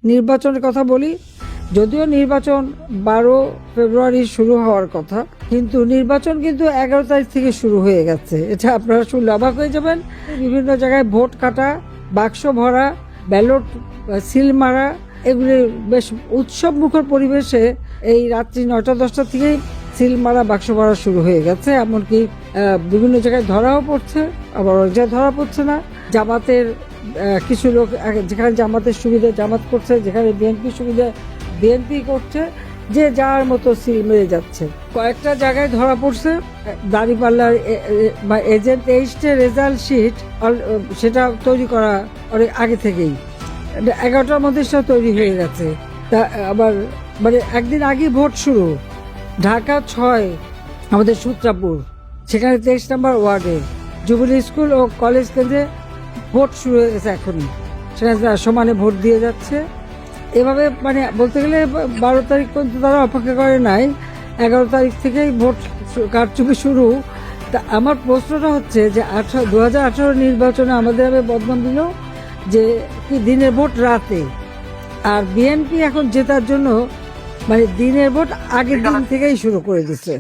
নির্বাচনের কথা বলি, যদিও নির্বাচন 12 ফেব্রুয়ারি শুরু হওয়ার কথা, কিন্তু নির্বাচন কিন্তু 11 তারিখ থেকে শুরু হয়ে গেছে। এটা আপনারা শুনলে অবাক হয়ে যাবেন। বিভিন্ন জায়গায় ভোট কাটা, বাক্স ভরা, ব্যালট সিল মারা, এগুলি বেশ উৎসব মুখর পরিবেশে এই রাত্রি 9টা-10টা থেকেই সিল মারা, বাক্স ভরা শুরু হয়ে গেছে। এমনকি বিভিন্ন জায়গায় ধরাও পড়ছে, আবার অনেক জায়গায় ধরা পড়ছে না। জামাতের কিছু লোক, যেখানে জামাতের সুবিধা জামাত করছে, যেখানে বিএনপি সুবিধা বিএনপি করছে, যে যার মতো সিল মেরে যাচ্ছে। কয়েকটা জায়গায় ধরা পড়ছে। দাঁড়িপাল্লার এজেন্ট এইস্টের রেজাল্ট শিট সেটা তৈরি করা অনেক আগে থেকেই, 11টার মধ্যে সেটা তৈরি হয়ে গেছে। তা আবার একদিন আগে ভোট শুরু, ঢাকা 6 আমাদের সূত্রাপুর, সেখানে 23 নম্বর ওয়ার্ডে জুবিলি স্কুল ও কলেজ কেন্দ্রে ভোট শুরু হয়ে গেছে এখনই। সেখানে সমানে ভোট দিয়ে যাচ্ছে। এভাবে বলতে গেলে 12 তারিখ পর্যন্ত তারা অপেক্ষা করে নাই, 11 তারিখ থেকেই ভোট কারচুপি শুরু। তা আমার প্রশ্নটা হচ্ছে যে 2018 নির্বাচনে আমাদের বদনাম দিল যে কি দিনের ভোট রাতে, আর বিএনপি এখন জেতার জন্য দিনের ভোট আগের দিন থেকেই শুরু করে দিচ্ছে।